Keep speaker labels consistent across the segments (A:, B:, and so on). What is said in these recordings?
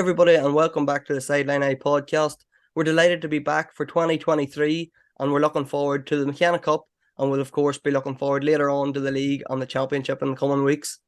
A: everybody, and welcome back to the Sideline Eye podcast. We're delighted to be back for 2023, and we're looking forward to the McKenna Cup, and we'll, of course, be looking forward later on to the league and the championship in the coming weeks.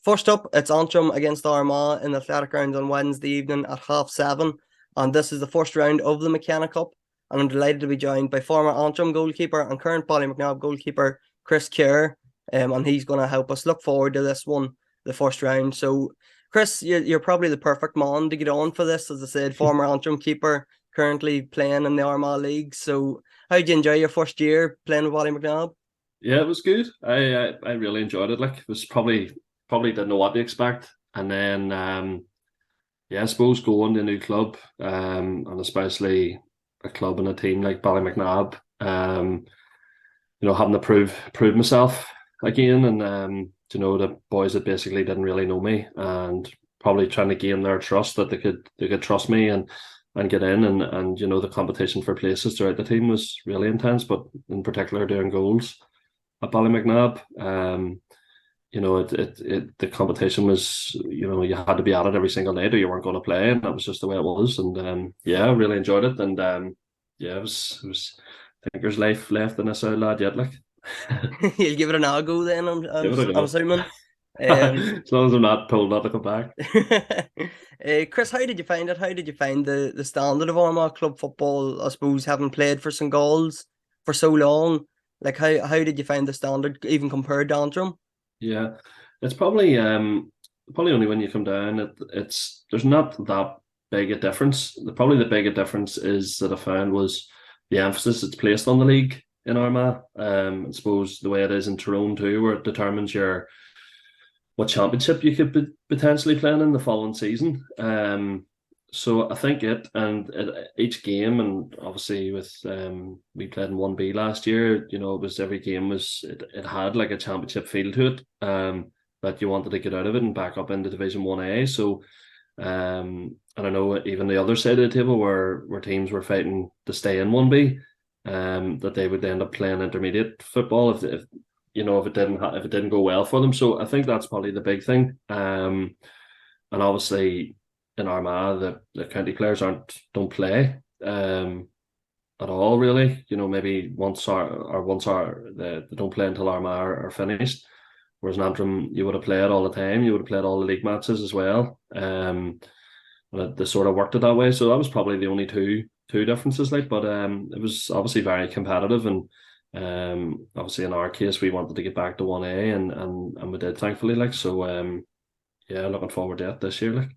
A: First up, it's Antrim against Armagh in the Athletic Grounds on Wednesday evening at 7:30, and this is the first round of the McKenna Cup, and I'm delighted to be joined by former Antrim goalkeeper and current Ballymacnab goalkeeper Chris Kerr, and he's going to help us look forward to this one, the first round. So, Chris, you're probably the perfect man to get on for this. As I said, former Antrim keeper, currently playing in the Armagh League. So, how did you enjoy your first year playing with Ballymacnab?
B: Yeah, it was good. I really enjoyed it. Like, it was probably didn't know what to expect, and then I suppose going to a new club, and especially a club and a team like Ballymacnab, having to prove myself again, and the boys that basically didn't really know me, and probably trying to gain their trust that they could trust me and get in, and the competition for places throughout the team was really intense, but in particular doing goals at Ballymacnab. The competition was, you had to be at it every single night or you weren't going to play, and that was just the way it was. And I really enjoyed it, and it was. I think there's life left in this lad yet, like.
A: You'll give it an go then,
B: Give it a
A: I'm
B: go.
A: assuming.
B: As long as I'm not told not to come back.
A: Chris, how did you find it? How did you find the standard of Armagh club football? I suppose having played for St Galls for so long, like how did you find the standard even compared to Antrim?
B: Yeah, it's probably only when you come down, there's not that big a difference. Probably the bigger difference is that I found was the emphasis it's placed on the league in Armagh. I suppose the way it is in Tyrone too, where it determines what championship you could potentially play in the following season. So I think each game, and obviously with we played in 1B last year, it was every game it had like a championship feel to it, that you wanted to get out of it and back up into Division 1A. So and I know even the other side of the table where teams were fighting to stay in 1B, that they would end up playing intermediate football if it didn't go well for them. So I think that's probably the big thing. And obviously in Armagh, the county players don't play at all really. Maybe they don't play until Armagh are finished. Whereas in Antrim, you would have played all the time. You would have played all the league matches as well. And they sort of worked it that way. So that was probably the only two differences. Like, but it was obviously very competitive, and obviously in our case, we wanted to get back to 1A, and we did, thankfully. Like, so looking forward to it this year. Like.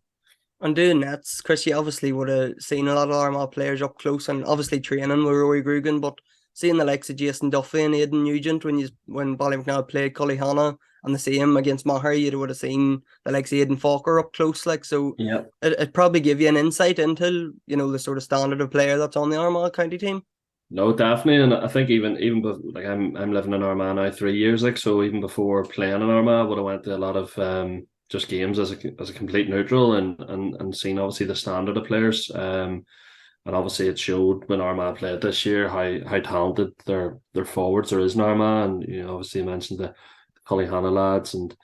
A: And doing nets, Chris, you obviously would have seen a lot of Armagh players up close, and obviously training with Rory Grugan, but seeing the likes of Jason Duffy and Aidan Nugent when Ballymacnab played Cullyhanna and the same against Maher, you would have seen the likes of Aidan Falker up close, like, so
B: Yeah.
A: it probably give you an insight into the sort of standard of player that's on the Armagh county team.
B: No, definitely, and I think even like I'm living in Armagh now 3 years, like, so even before playing in Armagh, I would have went to a lot of just games as a complete neutral, and seen obviously the standard of players, and obviously it showed when Armagh played this year how talented their forwards there is in Armagh, and obviously you mentioned the Cullyhanna lads, and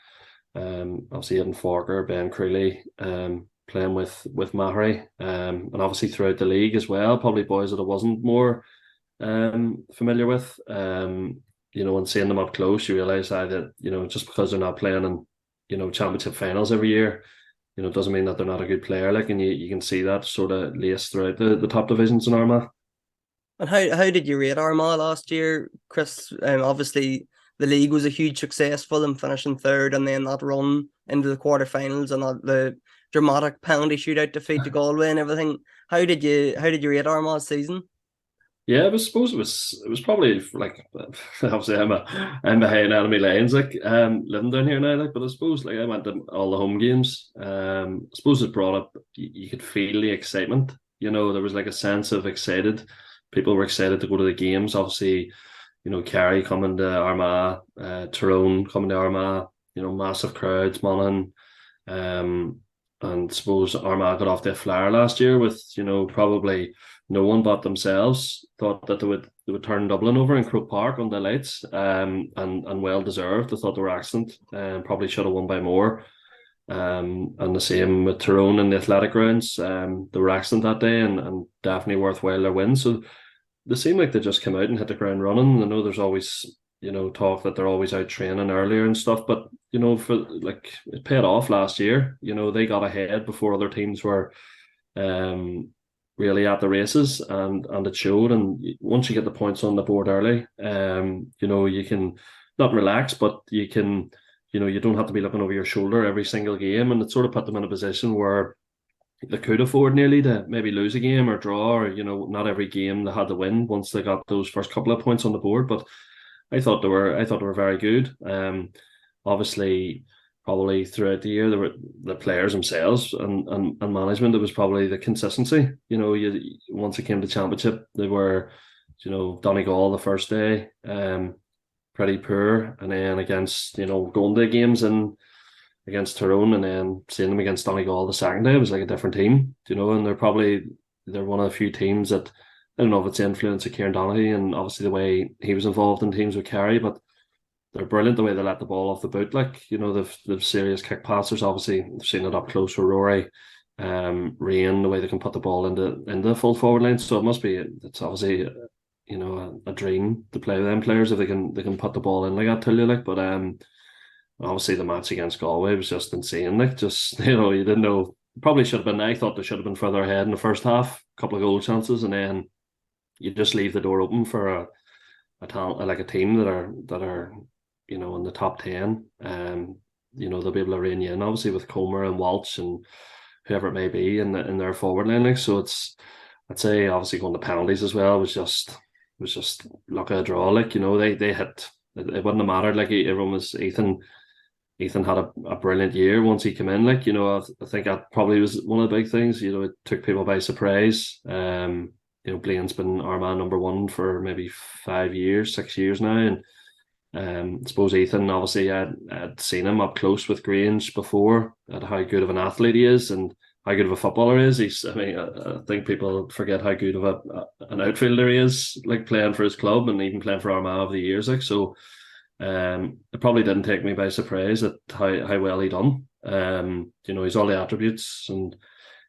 B: obviously Aidan Forker, Ben Creeley, playing with Maher, and obviously throughout the league as well, probably boys that I wasn't more familiar with, and seeing them up close, you realise that just because they're not playing in championship finals every year, doesn't mean that they're not a good player. Like, and you can see that sort of laced throughout the top divisions in Armagh.
A: And how did you rate Armagh last year, Chris? Obviously the league was a huge success for them, finishing third, and then that run into the quarterfinals and the dramatic penalty shootout defeat to Galway and everything. How did you rate Armagh's season?
B: Yeah, I suppose it was probably like, obviously I'm behind enemy lines, like, living down here now, like, but I suppose like I went to all the home games. I suppose it brought up, you could feel the excitement. There was like a sense of excited. People were excited to go to the games. Obviously, Kerry coming to Armagh, Tyrone coming to Armagh. Massive crowds, Monaghan. And I suppose Armagh got off their flyer last year with probably no one but themselves thought that they would turn Dublin over in Croke Park on the lights, and well deserved. I thought they were excellent, and probably should have won by more. And the same with Tyrone in the athletic grounds. They were excellent that day and definitely worthwhile their win. So they seem like they just come out and hit the ground running. I know there's always, talk that they're always out training earlier and stuff, but for like it paid off last year. They got ahead before other teams were really at the races, and it showed. And once you get the points on the board early, you can not relax, but you can, you don't have to be looking over your shoulder every single game, and it sort of put them in a position where they could afford nearly to maybe lose a game or draw, or not every game they had to win once they got those first couple of points on the board. But I thought they were very good. Obviously, probably throughout the year, there were the players themselves and management. It was probably the consistency. Once it came to championship, they were, Donegal the first day, pretty poor, and then against going to games and against Tyrone, and then seeing them against Donegal the second day, it was like a different team. And they're one of the few teams that, I don't know if it's the influence of Kieran Donaghy and obviously the way he was involved in teams with Kerry, but they're brilliant the way they let the ball off the boot. Like, they've serious kick passers. Obviously, they've seen it up close with Rory, Rian, the way they can put the ball into the full forward line. So it's obviously a dream to play with them players if they can put the ball in like that. Tell you like, but obviously the match against Galway was just insane. Like, just you didn't know. Probably should have been. I thought they should have been further ahead in the first half. A couple of goal chances, and then you just leave the door open for a talent like a team that are in the top 10. They'll be able to rein you in, obviously, with Comer and Walsh and whoever it may be in their forward line. Like, so I'd say obviously going to penalties as well was just luck of a draw. Like, they hit. It wouldn't have mattered. Like, everyone was Ethan had a brilliant year once he came in. Like, I think that probably was one of the big things. It took people by surprise. Blaine's been Armagh number one for maybe 6 years now, and I suppose Ethan, obviously, I'd seen him up close with Grange before, at how good of an athlete he is and how good of a footballer he is. I think people forget how good of an outfielder he is, like playing for his club and even playing for Armagh over the years. Like, so it probably didn't take me by surprise at how well he done. He's all the attributes, and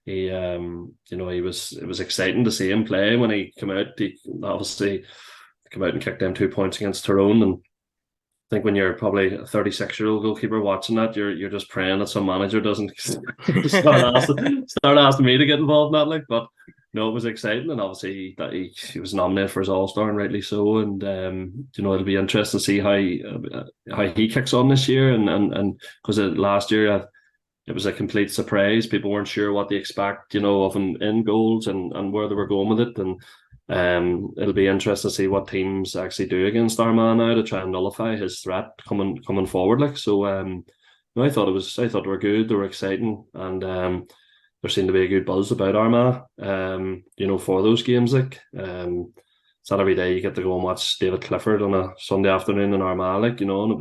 B: he it was exciting to see him play when he came out. He obviously came out and kicked them 2 points against Tyrone, and I think when you're probably a 36-year-old goalkeeper watching that, you're just praying that some manager doesn't start asking me to get involved in that. Like, but no, it was exciting, and obviously that he was nominated for his All-Star, and rightly so. And it'll be interesting to see how he kicks on this year, and because last year it was a complete surprise. People weren't sure what to expect, of him in goals and where they were going with it, and it'll be interesting to see what teams actually do against Armagh now to try and nullify his threat coming forward. Like, so, I thought they were good, they were exciting, and there seemed to be a good buzz about Armagh. For those games. Like, it's not every day you get to go and watch David Clifford on a Sunday afternoon in Armagh. Like, and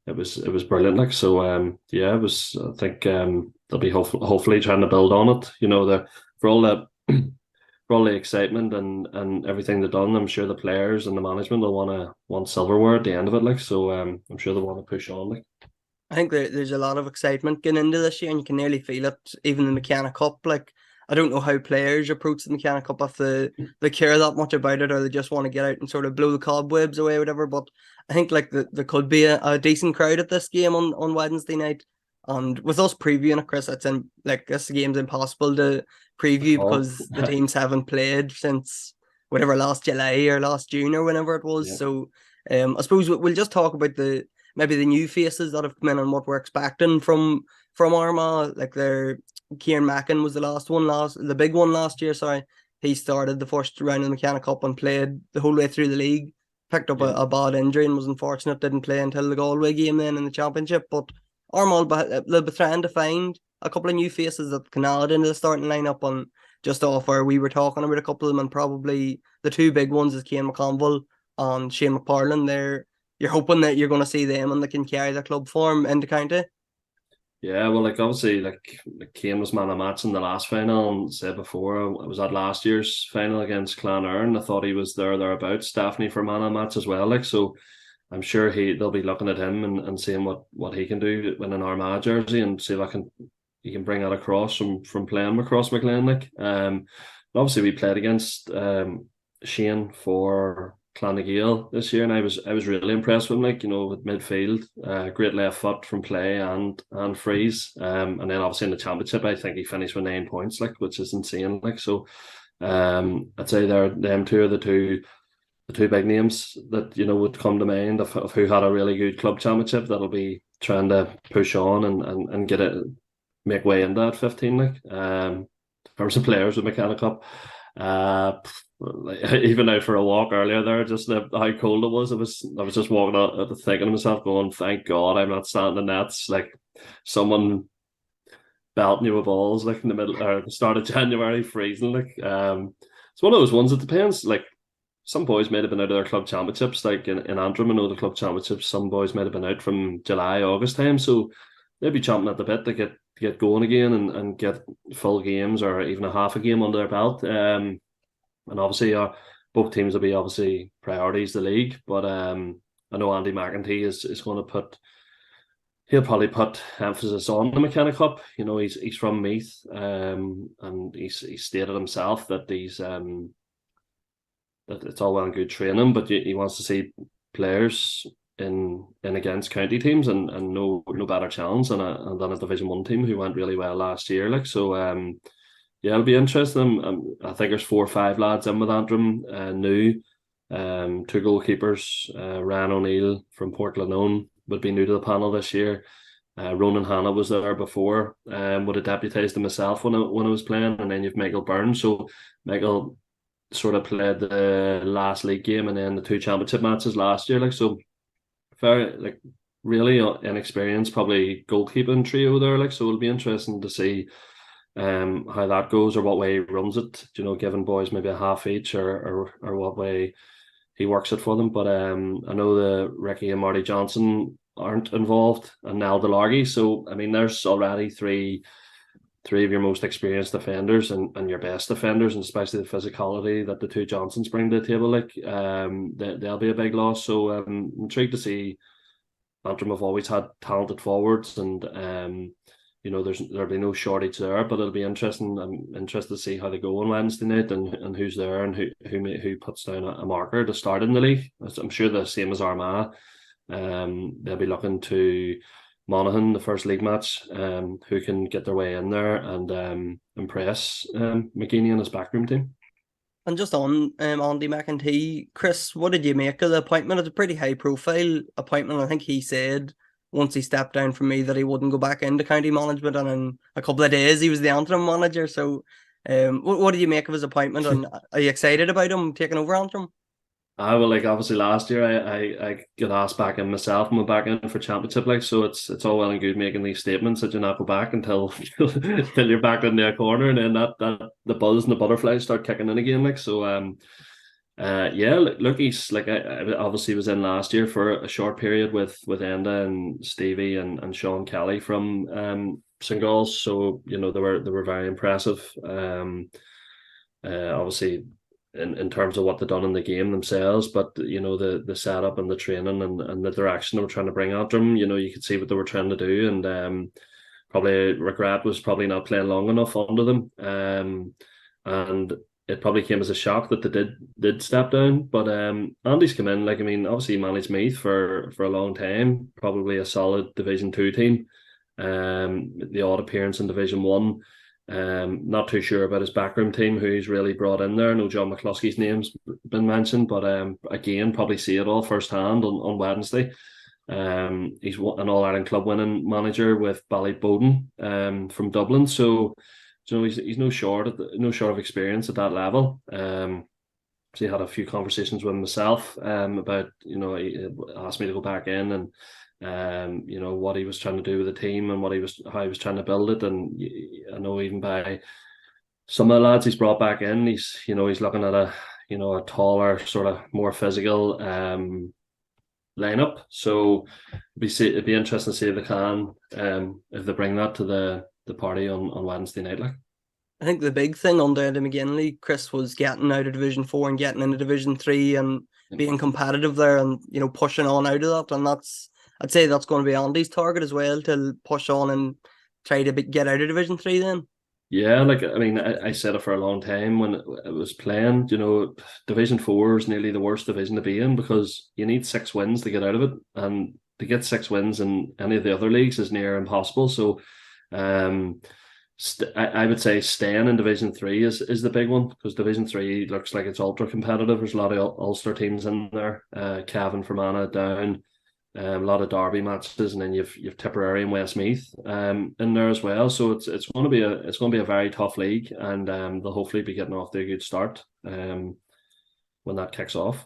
B: it was brilliant. Like, so, it was. I think they'll be hopefully trying to build on it. For all the for all the excitement and everything they've done, I'm sure the players and the management will want silverware at the end of it. Like, so, I'm sure they want to push on. Like,
A: I think there's a lot of excitement getting into this year, and you can nearly feel it. Even the McKenna Cup, like, I don't know how players approach the McKenna Cup, if they care that much about it, or they just want to get out and sort of blow the cobwebs away, or whatever. But I think like there could be a decent crowd at this game on Wednesday night. And with us previewing it, Chris, this game's impossible to preview because the teams haven't played since whatever, last July or last June or whenever it was. Yeah. So I suppose we'll just talk about maybe the new faces that have come in and what we're expecting from Armagh. Like, Kieran Mackin was the big one last year. Sorry, he started the first round of the McKenna Cup and played the whole way through the league. Picked up a bad injury and was unfortunate, didn't play until the Galway game then in the championship. But Armagh they'll be trying to find a couple of new faces that can add into the starting lineup. And just off where we were talking about a couple of them, and probably the two big ones is Cian McConville and Shane McParlin. You're hoping that you're going to see them and they can carry their club form into county.
B: Yeah, well, like, obviously, like Cian was man of match in the last final, and said before, I was at last year's final against Clonard. I thought he was thereabouts, definitely for man of match as well. Like, so I'm sure they'll be looking at him and seeing what he can do in an Armagh jersey, and see if he can bring that across from playing across McLean. Like, obviously we played against Shane for Clonagale this year, and I was really impressed with him. Like, with midfield, great left foot from play and freeze. And then obviously in the championship, I think he finished with 9 points, like, which is insane. Like, so I'd say them two are the two big names that would come to mind of who had a really good club championship that'll be trying to push on and get it, make way into that 15. Like, in terms of players with McKenna Cup, even out for a walk earlier there, just how cold it was. I was just walking out thinking to myself, going, "Thank God I'm not standing in nets." Like, someone belting you with balls, like, in the middle or the start of January, freezing. Like, it's one of those ones. It depends. Like, some boys might have been out of their club championships, like in Antrim. I know the club championships, some boys might have been out from July, August time, so they'd be chomping at the bit to get going again and get full games or even a half a game under their belt. And obviously, both teams will be obviously priorities the league, but I know Andy McEntee is going to he'll probably put emphasis on the McKenna Cup. He's from Meath, and he's stated himself that that it's all well and good training, but he wants to see players in against county teams, and no better challenge than a Division 1 team who went really well last year. Like, so yeah, it'll be interesting. I think there's 4 or 5 lads in with Antrim, new, 2 goalkeepers. Ryan O'Neill from Port Lanone would be new to the panel this year. Ronan Hanna was there before, would have deputised himself when I was playing, and then you've Michael Byrne. So Michael sort of played the last league game and then the 2 championship matches last year. Like, so very, like, really inexperienced, probably goalkeeping trio there. Like, so it'll be interesting to see how that goes, or what way he runs it, giving boys maybe a half each, or what way he works it for them. But I know the Ricky and Marty Johnson aren't involved, and Nell Delargy. So I mean, there's already three of your most experienced defenders and your best defenders, and especially the physicality that the 2 Johnsons bring to the table. Like, they'll be a big loss. So I'm intrigued to see. Antrim have always had talented forwards, and there'll be no shortage there, but it'll be interesting. I'm interested to see how they go on Wednesday night, and who's there, and who puts down a marker to start in the league. I'm sure the same as Armagh. They'll be looking to Monaghan, the first league match, who can get their way in there and impress McGeeney and his backroom team.
A: And just on Andy McEntee, Chris, what did you make of the appointment? It's a pretty high profile appointment. I think he said once he stepped down from me that he wouldn't go back into county management, and in a couple of days he was the Antrim manager. So what did you make of his appointment, and are you excited about him taking over Antrim?
B: Like, obviously last year I got asked back in myself and went back in for championship. Like, so it's all well and good making these statements that you not go back until you're back in their corner, and then that the buzz and the butterflies start kicking in again. Like, so yeah, look, he's like, I obviously was in last year for a short period with Enda and Stevie and Sean Kelly from St. Gall's. So they were very impressive. Obviously, in terms of what they've done in the game themselves, but the setup and the training and the direction they were trying to bring at them, you could see what they were trying to do, and probably regret was probably not playing long enough under them, and it probably came as a shock that they did step down. But Andy's come in, like, I mean, obviously he managed Meath for a long time, probably a solid Division 2 team, the odd appearance in Division 1. Not too sure about his backroom team, who he's really brought in there. I know John McCluskey's name's been mentioned, but again, probably see it all firsthand on Wednesday. He's an All-Ireland club winning manager with Ballybowden from Dublin, so he's no short of experience at that level. So he had a few conversations with myself about, he asked me to go back in and what he was trying to do with the team and how he was trying to build it. And I know even by some of the lads he's brought back in, he's looking at a taller, sort of more physical lineup. So it'd be interesting to see if they can, if they bring that to the party on Wednesday night. Like,
A: I think the big thing under Eddie McGinley, Chris, was getting out of Division 4 and getting into Division 3, and being competitive there and pushing on out of that. And I'd say that's going to be Andy's target as well, to push on and try to get out of Division 3 then.
B: Yeah, like I mean, I said it for a long time when it was playing. Division 4 is nearly the worst division to be in because you need 6 wins to get out of it, and to get 6 wins in any of the other leagues is near impossible. So, I would say staying in Division 3 is the big one, because Division 3 looks like it's ultra competitive. There's a lot of Ulster teams in there. Cavan, Fermanagh, Down. A lot of derby matches, and then you've Tipperary and Westmeath in there as well. So it's going to be a very tough league, and they'll hopefully be getting off to a good start when that kicks off.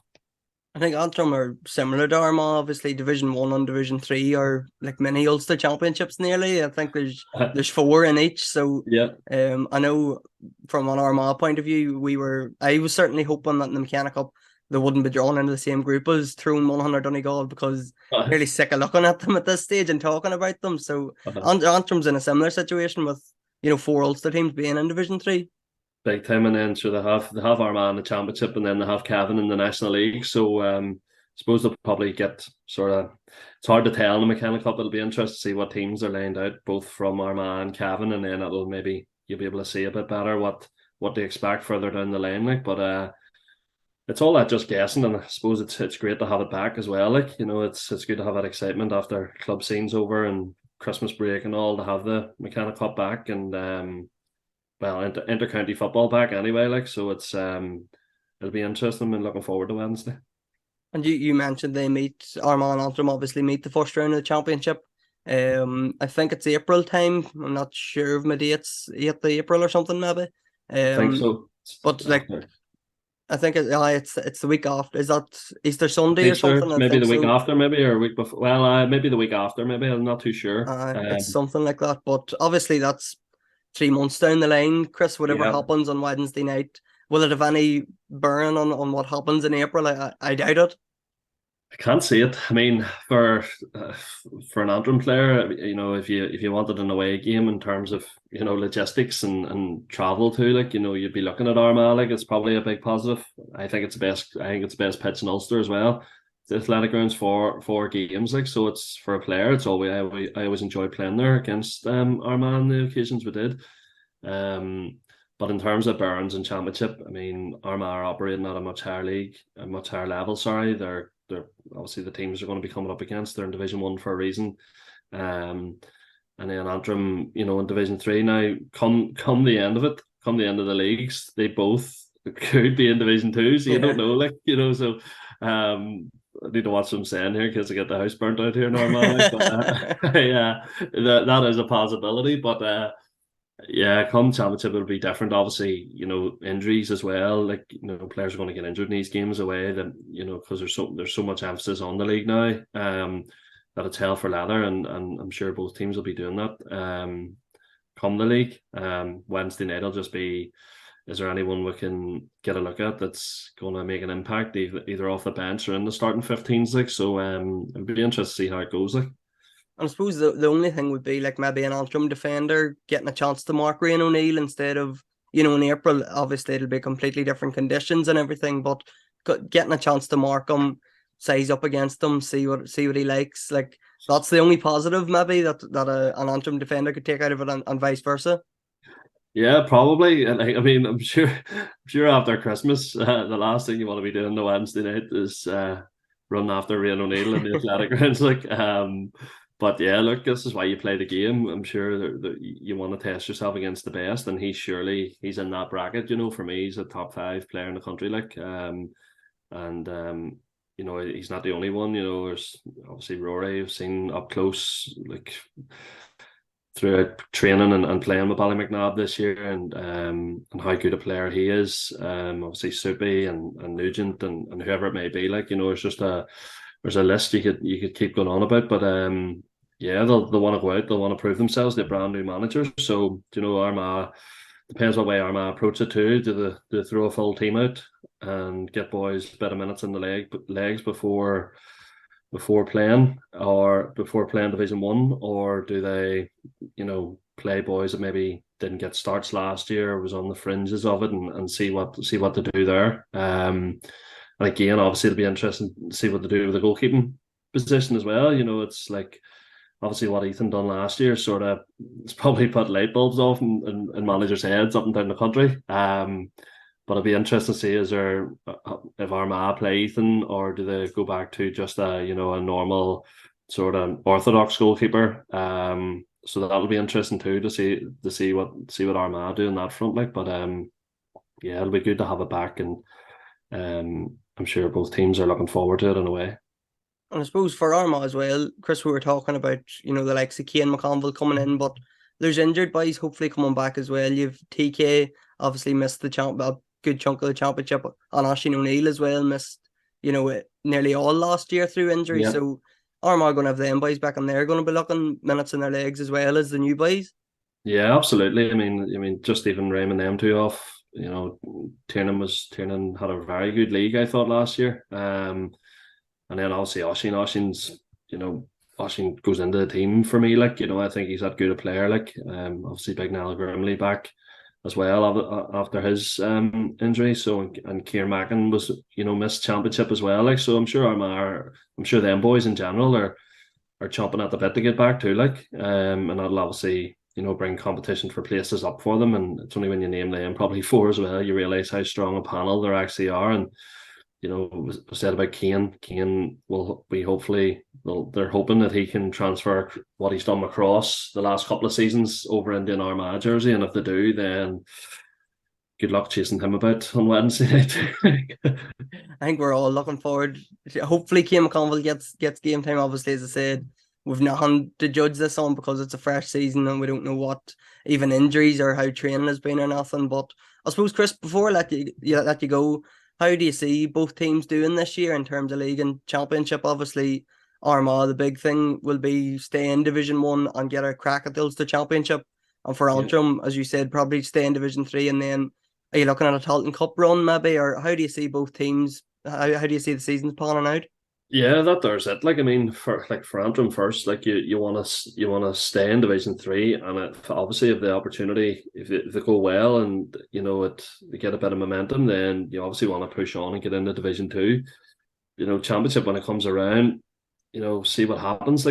A: I think Antrim are similar to Armagh. Obviously, Division 1 and Division 3 are like mini Ulster Championships nearly. I think there's 4 in each. So
B: yeah,
A: I know from an Armagh point of view, I was certainly hoping that in the McKenna Cup they wouldn't be drawn into the same group as Tyrone, Monaghan or Donegal, because I'm really sick of looking at them at this stage and talking about them. So Antrim's in a similar situation with 4 Ulster teams being in Division 3.
B: Big time. And then they have Armagh in the Championship, and then they have Cavan in the National League. So I suppose they'll probably get sort of, it's hard to tell in the McKenna Cup. It'll be interesting to see what teams are lined out, both from Armagh and Cavan, and then you'll be able to see a bit better what they expect further down the line. But it's all that just guessing, and I suppose it's great to have it back as well. It's good to have that excitement after club scene's over and Christmas break and all, to have the McKenna Cup back, and inter-county football back anyway. So it's it'll be interesting, and looking forward to Wednesday.
A: And you mentioned Armagh and Antrim obviously meet the first round of the Championship. I think it's April time. I'm not sure of my dates, 8th of April or something maybe.
B: I think so.
A: But I think it's the week after. Is that Easter Sunday or something?
B: Maybe the week after, maybe, or a week before. Well, maybe the week after, maybe. I'm not too sure.
A: It's something like that. But obviously, that's 3 months down the line. Chris, whatever happens on Wednesday night, will it have any bearing on what happens in April? I doubt it.
B: I can't see it. I mean, for an Antrim player, if you wanted an away game in terms of logistics and travel too, you'd be looking at Armagh. It's probably a big positive. I think it's the best pitch in Ulster as well. The athletic grounds for games, so it's for a player. It's always I always enjoy playing there against Armagh on the occasions we did. But in terms of Burns and Championship, I mean, Armagh are operating at a much higher level. Sorry, they're obviously the teams are going to be coming up against. They're in Division 1 for a reason. And then Antrim, in Division 3 now, come the end of it, come the end of the leagues, they both could be in Division 2, so you don't know, so I need to watch what I'm saying here, because I get the house burnt out here normally. But yeah, that is a possibility. But come Championship, it'll be different. Obviously, injuries as well. Players are going to get injured in these games away. That because there's so much emphasis on the league now. That it's hell for leather, and I'm sure both teams will be doing that. Come the league, Wednesday night will just be, is there anyone we can get a look at that's going to make an impact, either off the bench or in the starting 15s? So it'll be interesting to see how it goes. And
A: I suppose the only thing would be maybe an Antrim defender getting a chance to mark Rian O'Neill instead of, in April. Obviously, it'll be completely different conditions and everything, but getting a chance to mark him, size up against him, see what he likes. That's the only positive maybe that an Antrim defender could take out of it, and vice versa.
B: Yeah, probably. I mean, I'm sure after Christmas, the last thing you want to be doing the Wednesday night is run after Rian O'Neill in the athletic grounds. But yeah, look, this is why you play the game. I'm sure that you want to test yourself against the best, and he's in that bracket. For me, he's a top 5 player in the country. He's not the only one. There's obviously Rory, I've seen up close, throughout training and playing with Ballymacnab this year, and how good a player he is. Obviously Soupy and Nugent and whoever it may be. It's just there's a list you could keep going on about, but they'll want to go out, they'll want to prove themselves. They're brand new managers, so Armagh, depends what way Armagh approach it too. Do they throw a full team out and get boys better minutes in the legs before playing, or before playing Division 1, or do they play boys that maybe didn't get starts last year or was on the fringes of it, and see what to do there. And again, obviously, it'll be interesting to see what they do with the goalkeeping position as well. It's like obviously what Ethan done last year sort of it's probably put light bulbs off in managers' heads up and down the country. But it'll be interesting to see if Armagh play Ethan, or do they go back to just a normal sort of orthodox goalkeeper. So that'll be interesting too to see what Armagh do on that front. But yeah, it'll be good to have it back, and I'm sure both teams are looking forward to it in a way.
A: And I suppose for Armagh as well, Chris, we were talking about, the likes of Kane McConville coming in, but there's injured boys hopefully coming back as well. You've TK obviously missed a good chunk of the championship, and Oisín O'Neill as well missed, nearly all last year through injury. Yeah. So Armagh are going to have them boys back, and they're going to be looking minutes in their legs as well as the new boys.
B: Yeah, absolutely. I mean, just even ramming them two off. Tiernan had a very good league, I thought, last year. And then obviously Oisín goes into the team for me. I think he's that good a player. Obviously Big Niall Grimley back as well after his injury. So and Kieran Mackin was missed championship as well. So I'm sure them boys in general are chomping at the bit to get back too. And that'll obviously bring competition for places up for them. And it's only when you name them probably four as well you realise how strong a panel there actually are. And was said about Kane will be they're hoping that he can transfer what he's done across the last couple of seasons over into an Armagh jersey, and if they do, then good luck chasing him about on Wednesday night.
A: I think we're all looking forward. Hopefully Kane McConville gets game time. Obviously, as I said, we've nothing to judge this on because it's a fresh season and we don't know what even injuries or how training has been or nothing. But I suppose, Chris, before I let you go, how do you see both teams doing this year in terms of league and championship? Obviously, Armagh, the big thing will be stay in Division 1 and get a crack at the Ulster Championship. And for Antrim, as you said, probably stay in Division 3. And then are you looking at a Talton Cup run maybe? Or how do you see both teams? How do you see the seasons panning out?
B: Yeah, there's it. For Antrim first, you want to stay in Division 3, and obviously if the opportunity, if they go well and they get a bit of momentum, then you obviously want to push on and get into Division 2. Championship when it comes around, see what happens.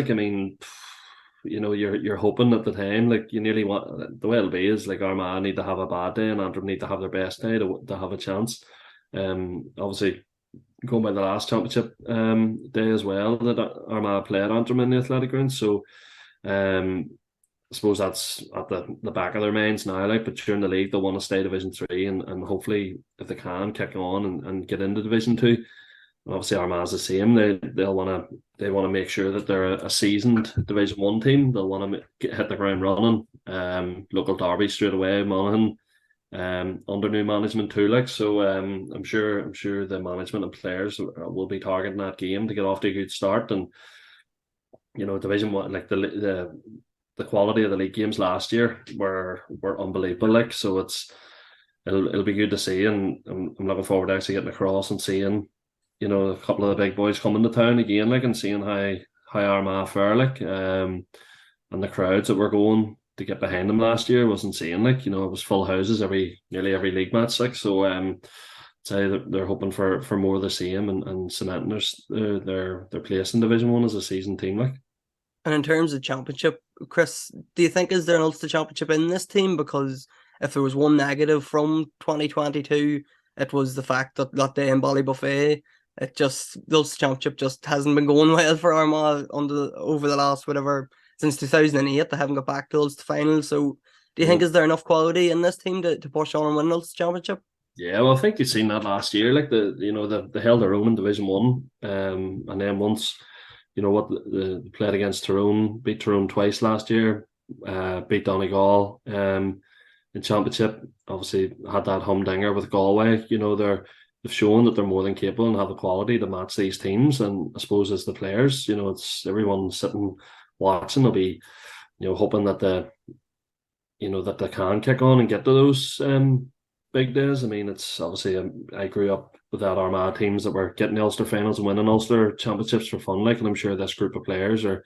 B: You're hoping at the time, you nearly want, the way it'll be is Armagh need to have a bad day and Antrim need to have their best day to have a chance. Obviously, going by the last championship day as well that Armagh played Antrim in the athletic ground, so I suppose that's at the back of their minds now. But during the league, they want to stay Division 3 and hopefully if they can kick on and get into Division 2. And obviously Armagh's the same. They want to make sure that they're a seasoned Division 1 team. They'll want to hit the ground running. Local derby straight away, Monaghan. Under new management too, so I'm sure the management and players will be targeting that game to get off to a good start. And Division 1, the quality of the league games last year were unbelievable. So it'll be good to see, and I'm looking forward to actually getting across and seeing a couple of the big boys coming to town again, and seeing how Armagh fare, and the crowds that were going to get behind them last year was insane. It was full houses nearly every league match. So say that they're hoping for more of the same and cementing their place in Division 1 as a seasoned team.
A: And in terms of championship, Chris, do you think is there an Ulster Championship in this team? Because if there was one negative from 2022, it was the fact that day in Ballybuffet, the Ulster Championship just hasn't been going well for Armagh over the last since 2008. They haven't got back to Ulster final. So do you think is there enough quality in this team to push on and win Ulster Championship?
B: Yeah, well, I think you've seen that last year. They held their own in Division 1, and then once they played against Tyrone, beat Tyrone twice last year, beat Donegal in Championship. Obviously had that humdinger with Galway. They've shown that they're more than capable and have the quality to match these teams. And I suppose as the players, it's everyone sitting watching. They'll be, hoping that that they can kick on and get to those big days. It's obviously I grew up with that Armagh teams that were getting the Ulster finals and winning Ulster championships for fun. And I'm sure this group of players are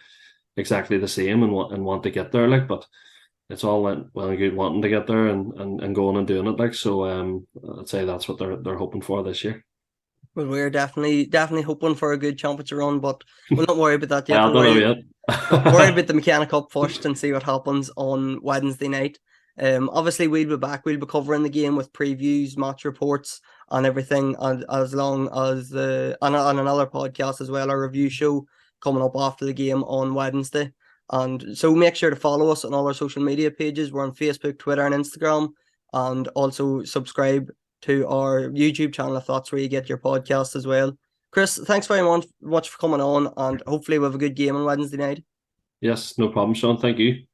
B: exactly the same and want to get there. But it's all well and good wanting to get there and going and doing it. So I'd say that's what they're hoping for this year.
A: Well, we're definitely hoping for a good championship run, but we'll not worry about that yet.
B: I
A: We'll
B: don't know
A: worry worry
B: yet.
A: about the McKenna Cup first and see what happens on Wednesday night. Obviously we'll be back. We'll be covering the game with previews, match reports, and everything, and as long as on another podcast as well, our review show coming up after the game on Wednesday. And so make sure to follow us on all our social media pages. We're on Facebook, Twitter, and Instagram, and also subscribe to our YouTube channel if that's where you get your podcast as well. Chris, thanks very much for coming on, and hopefully we have a good game on Wednesday night.
B: Yes, no problem, Sean. Thank you.